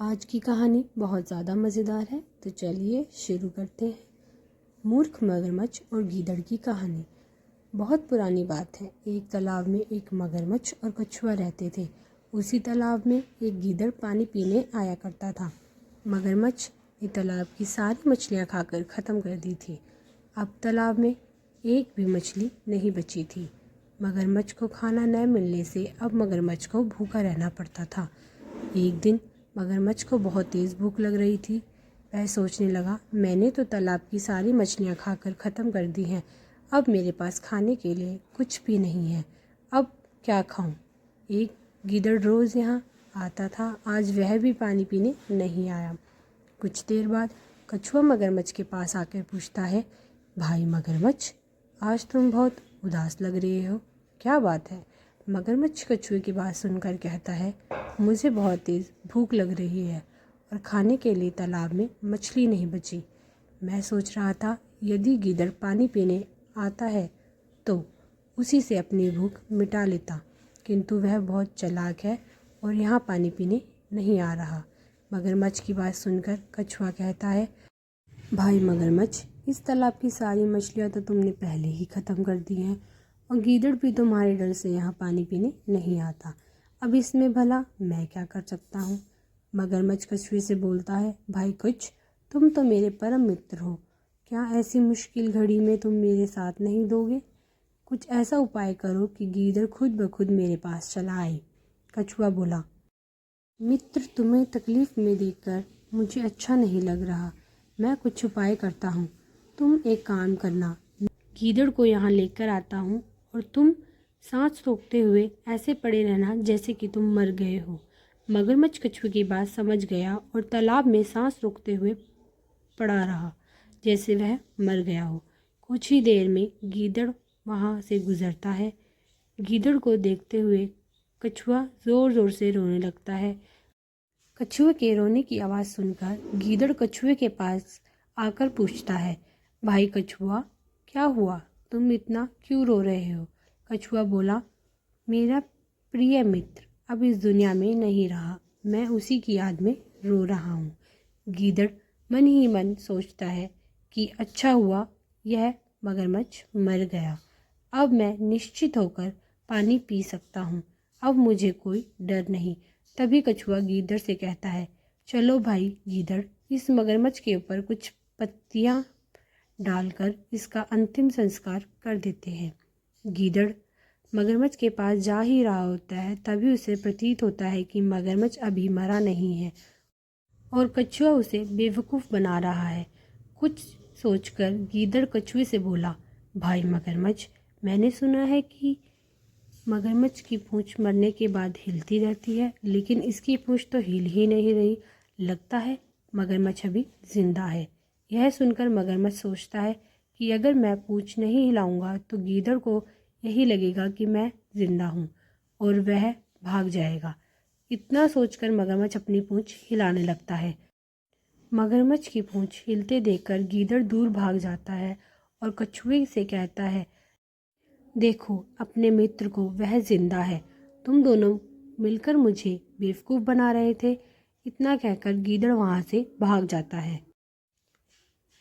आज की कहानी बहुत ज़्यादा मज़ेदार है, तो चलिए शुरू करते हैं। मूर्ख मगरमच्छ और गीदड़ की कहानी। बहुत पुरानी बात है। एक तालाब में एक मगरमच्छ और कछुआ रहते थे। उसी तालाब में एक गीदड़ पानी पीने आया करता था। मगरमच्छ ने तालाब की सारी मछलियाँ खाकर ख़त्म कर दी थी। अब तालाब में एक भी मछली नहीं बची थी। मगरमच्छ को खाना न मिलने से अब मगरमच्छ को भूखा रहना पड़ता था। एक दिन मगरमच्छ को बहुत तेज़ भूख लग रही थी। वह सोचने लगा, मैंने तो तालाब की सारी मछलियाँ खाकर ख़त्म कर दी हैं। अब मेरे पास खाने के लिए कुछ भी नहीं है। अब क्या खाऊं? एक गीदड़ रोज़ यहाँ आता था, आज वह भी पानी पीने नहीं आया। कुछ देर बाद कछुआ मगरमच्छ के पास आकर पूछता है, भाई मगरमच्छ, आज तुम बहुत उदास लग रहे हो, क्या बात है? मगरमच्छ कछुए की बात सुनकर कहता है, मुझे बहुत तेज़ भूख लग रही है और खाने के लिए तालाब में मछली नहीं बची। मैं सोच रहा था, यदि गीदड़ पानी पीने आता है तो उसी से अपनी भूख मिटा लेता, किंतु वह बहुत चालाक है और यहाँ पानी पीने नहीं आ रहा। मगरमच्छ की बात सुनकर कछुआ कहता है, भाई मगरमच्छ, इस तालाब की सारी मछलियाँ तो तुमने पहले ही ख़त्म कर दी हैं और गीदड़ भी तुम्हारे डर से यहाँ पानी पीने नहीं आता। अब इसमें भला मैं क्या कर सकता हूँ? मगरमच्छ कछुए से बोलता है, भाई कुछ, तुम तो मेरे परम मित्र हो, क्या ऐसी मुश्किल घड़ी में तुम मेरे साथ नहीं दोगे? कुछ ऐसा उपाय करो कि गीदड़ खुद ब खुद मेरे पास चला आए। कछुआ बोला, मित्र, तुम्हें तकलीफ़ में देखकर मुझे अच्छा नहीं लग रहा। मैं कुछ उपाय करता हूँ। तुम एक काम करना, गीदड़ को यहाँ लेकर आता हूँ और तुम सांस रोकते हुए ऐसे पड़े रहना जैसे कि तुम मर गए हो। मगरमच्छ कछुए की बात समझ गया और तालाब में सांस रोकते हुए पड़ा रहा जैसे वह मर गया हो। कुछ ही देर में गीदड़ वहाँ से गुजरता है। गीदड़ को देखते हुए कछुआ ज़ोर ज़ोर से रोने लगता है। कछुए के रोने की आवाज़ सुनकर गीदड़ कछुए के पास आकर पूछता है, भाई कछुआ, क्या हुआ? तुम इतना क्यों रो रहे हो? कछुआ बोला, मेरा प्रिय मित्र अब इस दुनिया में नहीं रहा, मैं उसी की याद में रो रहा हूँ। गीदड़ मन ही मन सोचता है कि अच्छा हुआ यह मगरमच्छ मर गया, अब मैं निश्चित होकर पानी पी सकता हूँ, अब मुझे कोई डर नहीं। तभी कछुआ गीदड़ से कहता है, चलो भाई गीदड़, इस मगरमच्छ के ऊपर कुछ पत्तियाँ डालकर इसका अंतिम संस्कार कर देते हैं। गीदड़ मगरमच्छ के पास जा ही रहा होता है, तभी उसे प्रतीत होता है कि मगरमच्छ अभी मरा नहीं है और कछुआ उसे बेवकूफ़ बना रहा है। कुछ सोचकर गीदड़ कछुए से बोला, भाई मगरमच्छ, मैंने सुना है कि मगरमच्छ की पूंछ मरने के बाद हिलती रहती है, लेकिन इसकी पूंछ तो हिल ही नहीं रही। लगता है मगरमच्छ अभी जिंदा है। यह सुनकर मगरमच्छ सोचता है कि अगर मैं पूंछ नहीं हिलाऊंगा तो गीदड़ को यही लगेगा कि मैं जिंदा हूँ और वह भाग जाएगा। इतना सोचकर मगरमच्छ अपनी पूंछ हिलाने लगता है। मगरमच्छ की पूंछ हिलते देखकर गीदड़ दूर भाग जाता है और कछुए से कहता है, देखो अपने मित्र को, वह जिंदा है। तुम दोनों मिलकर मुझे बेवकूफ़ बना रहे थे। इतना कहकर गीदड़ वहाँ से भाग जाता है।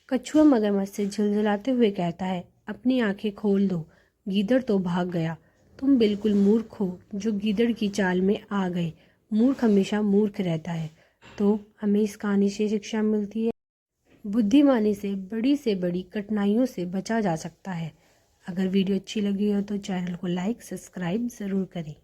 कछुआ मगरमच्छ से झुलझुलाते हुए कहता है, अपनी आंखें खोल दो, गीदड़ तो भाग गया। तुम बिल्कुल मूर्ख हो जो गीदड़ की चाल में आ गए। मूर्ख हमेशा मूर्ख रहता है। तो हमें इस कहानी से शिक्षा मिलती है, बुद्धिमानी से बड़ी कठिनाइयों से बचा जा सकता है। अगर वीडियो अच्छी लगी हो तो चैनल को लाइक सब्सक्राइब ज़रूर करें।